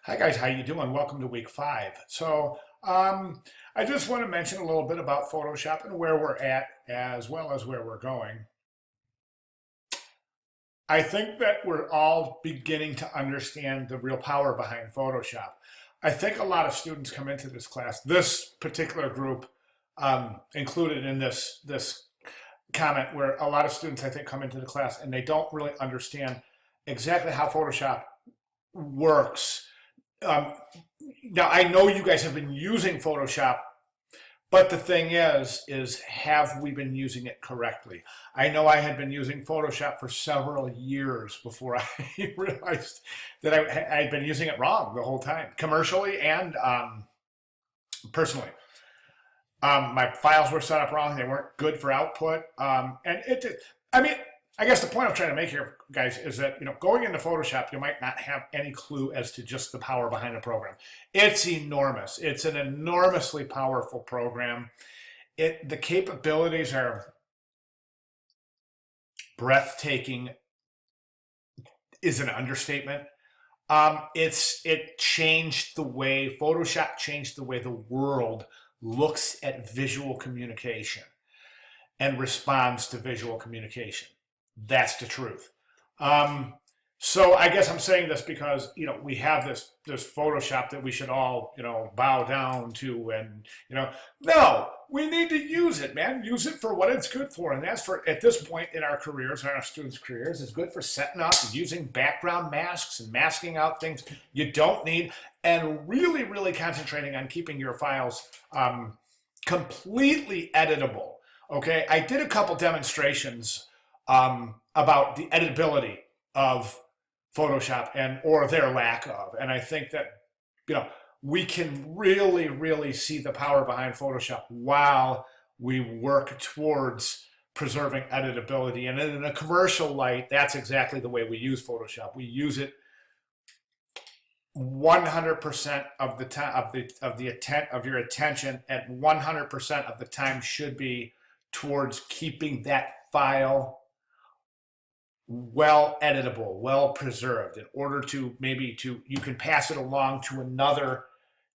Hi guys, how you doing? Welcome to week 5. I just want to mention a little bit about Photoshop and where we're at as well as where we're going. I think that we're all beginning to understand the real power behind Photoshop. I think a lot of students come into this class, this particular group included in this comment, where a lot of students I think come into the class and they don't really understand exactly how Photoshop works. um, Now I know you guys have been using Photoshop, but the thing is have we been using it correctly? I know I had been using Photoshop for several years before I realized that I'd been using it wrong the whole time, commercially and personally. My files were set up wrong; they weren't good for output, and I mean, I guess the point I'm trying to make here, guys, is that going into Photoshop, you might not have any clue as to just the power behind the program. It's enormous. It's an enormously powerful program. The capabilities are breathtaking. Is an understatement. It changed the way Photoshop changed the way the world looks at visual communication and responds to visual communication. That's the truth. Um, so I guess I'm saying this because we have this Photoshop that we should all bow down to, and no, we need to use it, man. Use it for what it's good for, and that's for at this point in our careers, in our students' careers, it's good for setting up, using background masks and masking out things you don't need, and really, really concentrating on keeping your files completely editable. Okay, I did a couple demonstrations about the editability of Photoshop or their lack of, and I think that we can really, really see the power behind Photoshop while we work towards preserving editability. And in a commercial light, that's exactly the way we use Photoshop. We use it 100% of the time of your attention at 100% of the time should be towards keeping that file well editable, well preserved, in order to you can pass it along to another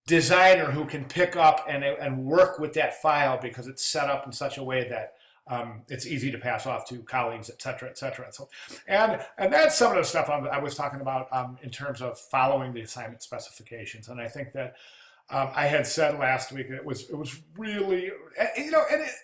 designer who can pick up and work with that file because it's set up in such a way that it's easy to pass off to colleagues, et cetera, et cetera. And that's some of the stuff I was talking about in terms of following the assignment specifications. And I think that I had said last week that it was really,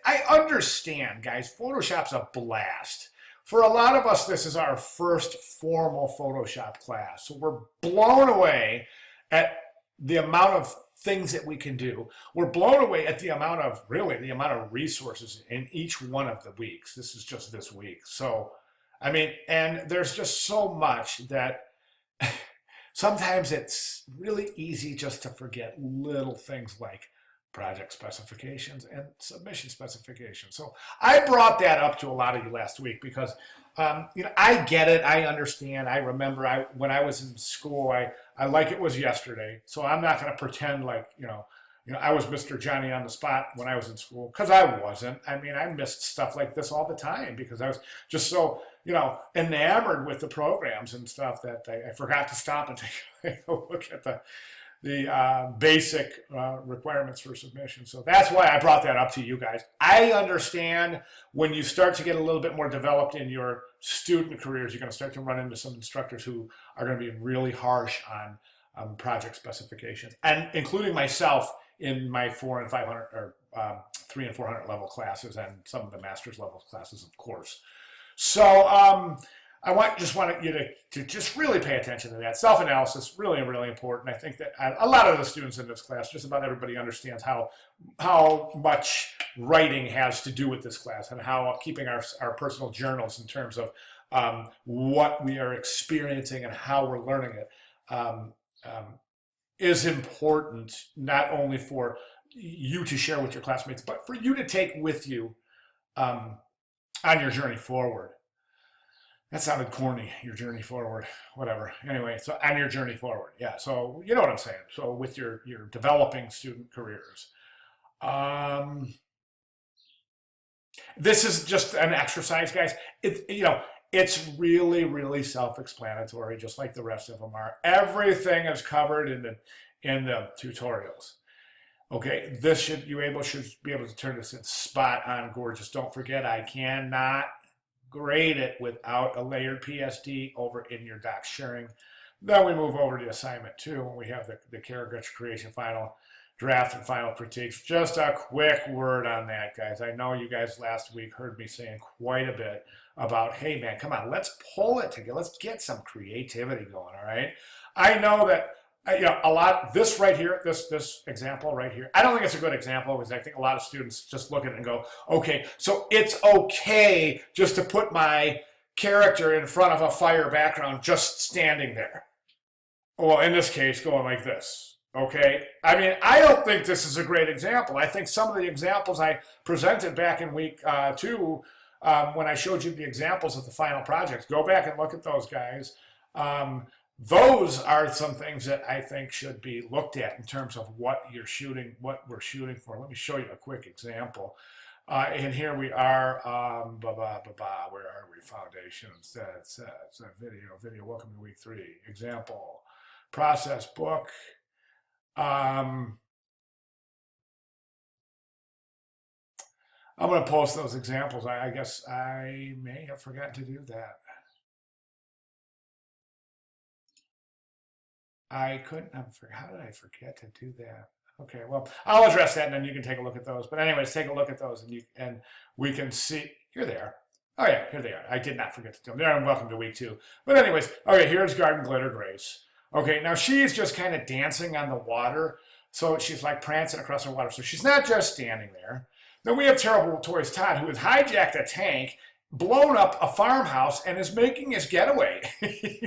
I understand, guys, Photoshop's a blast. For a lot of us, this is our first formal Photoshop class. So we're blown away at the amount of things that we can do. We're blown away at the amount of resources in each one of the weeks. This is just this week. So, I mean, and there's just so much that sometimes it's really easy just to forget little things like project specifications and submission specifications. So I brought that up to a lot of you last week because I get it, I understand. I remember when I was in school, I like it was yesterday. So I'm not going to pretend like I was Mr. Johnny on the spot when I was in school, because I wasn't. I mean, I missed stuff like this all the time because I was just so enamored with the programs and stuff that I forgot to stop and take a look at the basic requirements for submission. So that's why I brought that up to you guys. I understand when you start to get a little bit more developed in your student careers, you're going to start to run into some instructors who are going to be really harsh on project specifications, and including myself in my 400 and 500 or 300 and 400 level classes, and some of the master's level classes, of course. So I just wanted you to just really pay attention to that. Self-analysis, really, really important. I think that a lot of the students in this class, just about everybody understands how much writing has to do with this class, and how keeping our personal journals in terms of what we are experiencing and how we're learning it is important, not only for you to share with your classmates, but for you to take with you on your journey forward. That sounded corny, your journey forward, whatever. Anyway, so on your journey forward, yeah. So you know what I'm saying. So with your developing student careers, this is just an exercise, guys. It's really, really self-explanatory, just like the rest of them are. Everything is covered in the tutorials. Okay, this should be able to turn this in spot on gorgeous. Don't forget, I cannot grade it without a layered PSD over in your doc sharing. Then we move over to assignment 2 when we have the caricature creation final draft and final critiques. Just a quick word on that, guys. I know you guys last week heard me saying quite a bit about, hey man, come on, let's pull it together. Let's get some creativity going, all right? I know that a lot, this right here, this example right here, I don't think it's a good example because I think a lot of students just look at it and go, okay, so it's okay just to put my character in front of a fire background just standing there. Well, in this case, going like this. Okay, I mean, I don't think this is a great example. I think some of the examples I presented back in week 2, when I showed you the examples of the final projects, go back and look at those, guys. Those are some things that I think should be looked at in terms of what you're shooting, what we're shooting for. Let me show you a quick example. And here we are, where are we? Foundations, that's video, welcome to week 3. Example, process book. I'm going to post those examples. I guess I may have forgotten to do that. I couldn't, how did I forget to do that? Okay, well, I'll address that and then you can take a look at those. But anyways, take a look at those and we can see, here they are. Oh yeah, here they are. I did not forget to do them. They're welcome to week 2. But anyways, okay, here's Garden Glitter Grace. Okay, now she's just kind of dancing on the water. So she's like prancing across the water. So she's not just standing there. Then we have Terrible Toys Todd, who has hijacked a tank, blown up a farmhouse, and is making his getaway.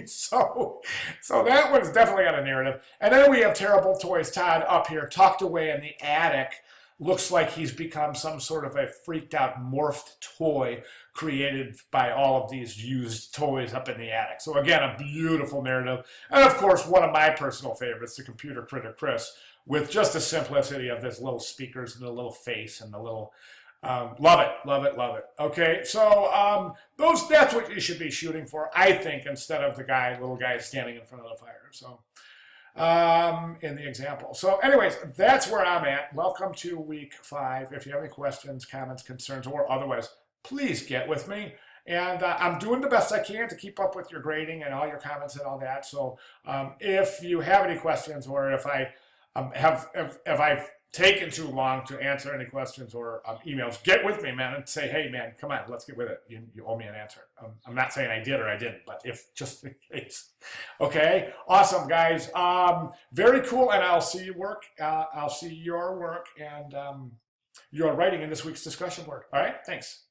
so that one's definitely got a narrative. And then we have Terrible Toys Todd up here, tucked away in the attic. Looks like he's become some sort of a freaked out morphed toy created by all of these used toys up in the attic. So again, a beautiful narrative. And of course, one of my personal favorites, the Computer Critter Chris, with just the simplicity of his little speakers and the little face and the little, love it, love it, love it. Okay, so that's what you should be shooting for, I think, instead of the little guy standing in front of the fire. So in the example. So anyways, that's where I'm at. Welcome to week 5. If you have any questions, comments, concerns, or otherwise, please get with me. And I'm doing the best I can to keep up with your grading and all your comments and all that. So if you have any questions, or if I've taken too long to answer any questions or emails, get with me, man, and say, hey, man, come on, let's get with it. You owe me an answer. I'm not saying I did or I didn't, but if just in case. Okay, awesome, guys. Very cool, and I'll see you work. I'll see your work and your writing in this week's discussion board. All right, thanks.